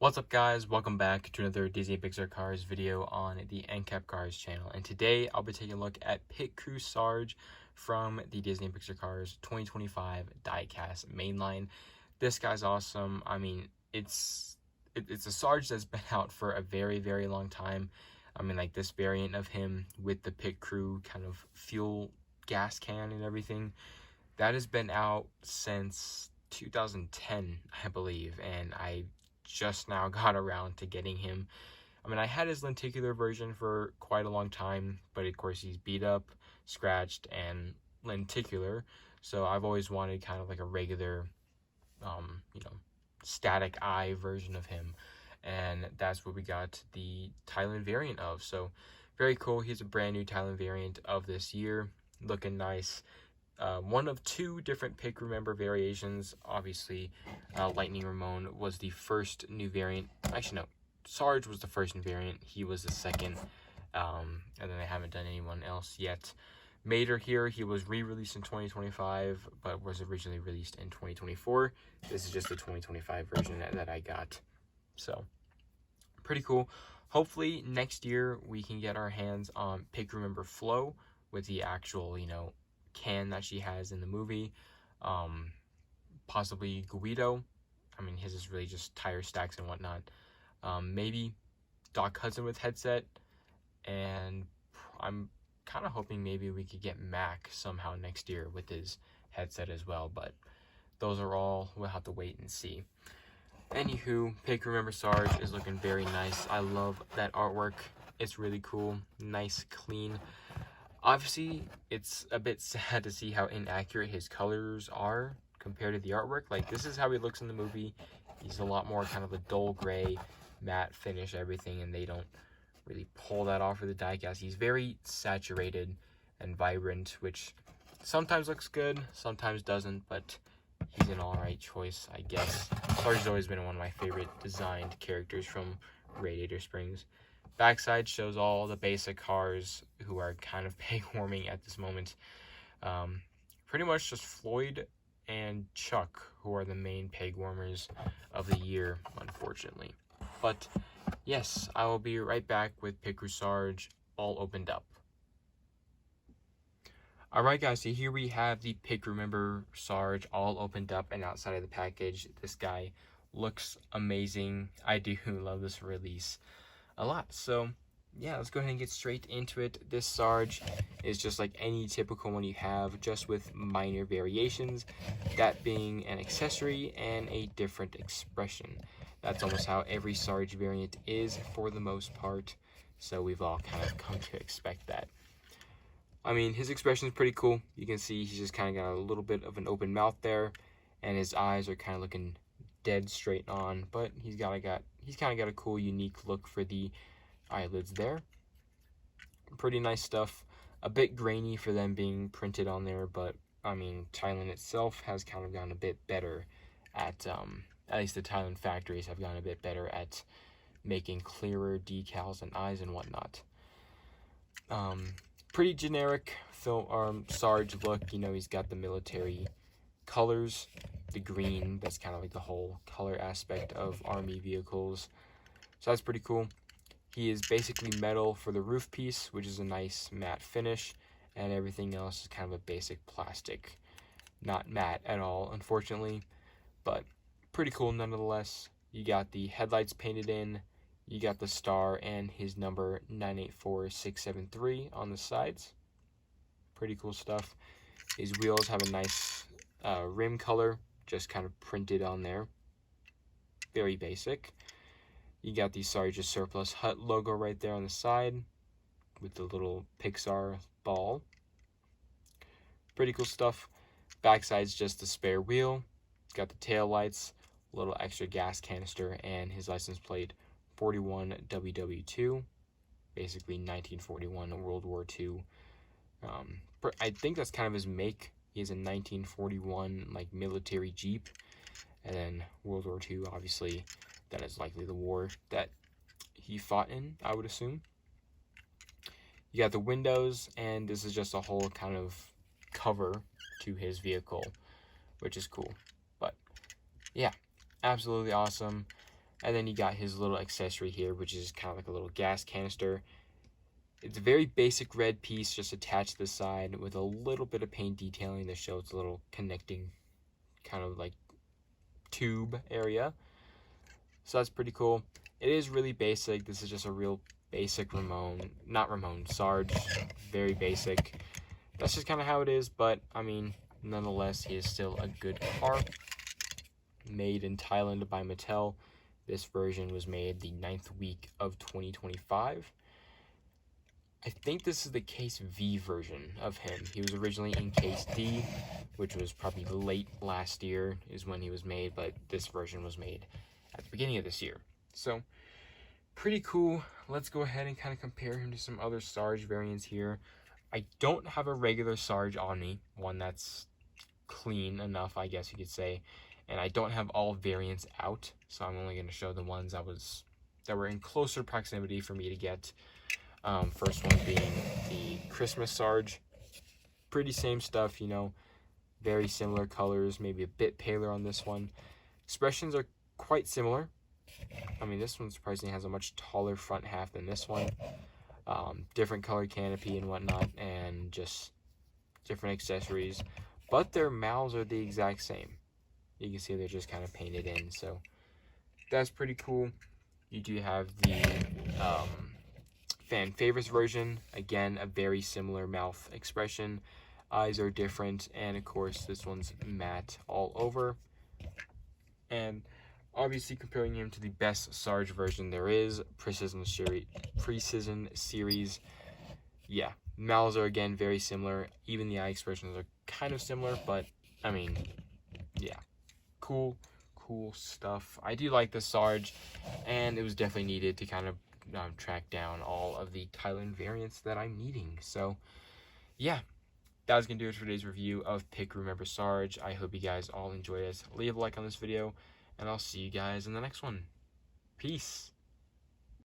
What's up, guys? Welcome back to another Disney Pixar Cars video on the NCAP Cars channel. And today I'll be taking a look at Pit Crew Sarge from the Disney Pixar Cars 2025 diecast mainline. This guy's awesome. I mean, it's a Sarge that's been out for a very, very long time. I mean, like this variant of him with the Pit Crew kind of fuel gas can and everything, that has been out since 2010, I believe, and I just now got around to getting him. I mean, I had his lenticular version for quite a long time, but of course he's beat up, scratched, and lenticular, so I've always wanted kind of like a regular, static eye version of him, and that's what we got the Thailand variant of. So very cool. He's a brand new Thailand variant of this year, looking nice. One of two different Pit Crew member variations. Obviously, Lightning Ramon was the first new variant. Actually, no, Sarge was the first new variant. He was the second, and then they haven't done anyone else yet. Mater here, he was re-released in 2025, but was originally released in 2024. This is just the 2025 version that I got. So, pretty cool. Hopefully, next year, we can get our hands on Pit Crew member Flo with the actual, can that she has in the movie. Possibly Guido. I mean, his is really just tire stacks and whatnot. Maybe Doc Hudson with headset, and I'm kind of hoping maybe we could get Mac somehow next year with his headset as well, but those are all, we'll have to wait and see. Anywho, Pit Crew member Sarge is looking very nice. I love that artwork. It's really cool, nice, clean. Obviously, it's a bit sad to see how inaccurate his colors are compared to the artwork. Like, this is how he looks in the movie. He's a lot more kind of a dull gray, matte finish, everything, and they don't really pull that off for the diecast. He's very saturated and vibrant, which sometimes looks good, sometimes doesn't, but he's an alright choice, I guess. Sarge has always been one of my favorite designed characters from Radiator Springs. Backside shows all the basic cars who are kind of peg warming at this moment. Pretty much just Floyd and Chuck who are the main peg warmers of the year, unfortunately. But yes, I will be right back with Pit Crew Sarge all opened up. Alright guys, so here we have the Pit Crew member Sarge all opened up and outside of the package. This guy looks amazing. I do love this release a lot. So yeah, let's go ahead and get straight into it. This Sarge is just like any typical one you have, just with minor variations, that being an accessory and a different expression. That's almost how every Sarge variant is for the most part, so we've all kind of come to expect that. I mean, his expression is pretty cool. You can see he's just kind of got a little bit of an open mouth there, and his eyes are kind of looking dead straight on, but he's kind of got a cool, unique look for the eyelids there. Pretty nice stuff. A bit grainy for them being printed on there, but I mean, Thailand itself has kind of gotten a bit better at least the Thailand factories have gotten a bit better at making clearer decals and eyes and whatnot. Pretty generic Sarge look. He's got the military colors, the green, that's kind of like the whole color aspect of army vehicles, so that's pretty cool. He is basically metal for the roof piece, which is a nice matte finish, and everything else is kind of a basic plastic, not matte at all, unfortunately, but pretty cool nonetheless. You got the headlights painted in, you got the star and his number 984673 on the sides. Pretty cool stuff. His wheels have a nice rim color, just kind of printed on there. Very basic. You got the Sarge Surplus Hut logo right there on the side with the little Pixar ball. Pretty cool stuff. Backside's just the spare wheel. Got the tail lights, a little extra gas canister, and his license plate 41 WW2, basically 1941 World War II. I think that's kind of his make. He has a 1941 like military Jeep, and then World War II, obviously, that is likely the war that he fought in, I would assume. You got the windows, and this is just a whole kind of cover to his vehicle, which is cool. But yeah, absolutely awesome. And then you got his little accessory here, which is kind of like a little gas canister. It's a very basic red piece just attached to the side with a little bit of paint detailing that shows a little connecting kind of like tube area. So that's pretty cool. It is really basic. This is just a real basic Sarge. Very basic. That's just kind of how it is, but I mean, nonetheless, he is still a good car. Made in Thailand by Mattel. This version was made the 9th week of 2025. I think this is the case V version of him. He was originally in case D, which was probably late last year is when he was made, but this version was made at the beginning of this year. So, pretty cool. Let's go ahead and kind of compare him to some other Sarge variants here. I don't have a regular Sarge on me, one that's clean enough, I guess you could say. And I don't have all variants out, so I'm only going to show the ones that were in closer proximity for me to get. First one being the Christmas Sarge. Pretty same stuff, you know, very similar colors, maybe a bit paler on this one. Expressions are quite similar. I mean, this one surprisingly has a much taller front half than this one. Different color canopy and whatnot, and just different accessories. But their mouths are the exact same. You can see they're just kind of painted in, so that's pretty cool. You do have the fan favorites version. Again, a very similar mouth expression. Eyes are different, and of course, this one's matte all over. And obviously, comparing him to the best Sarge version there is, Precision Series. Yeah, mouths are again very similar. Even the eye expressions are kind of similar, but I mean, yeah. Cool stuff. I do like the Sarge, and it was definitely needed to kind of track down all of the Thailand variants that I'm needing. So, yeah, that was going to do it for today's review of Pick Remember Sarge. I hope you guys all enjoyed it. Leave a like on this video, and I'll see you guys in the next one. Peace.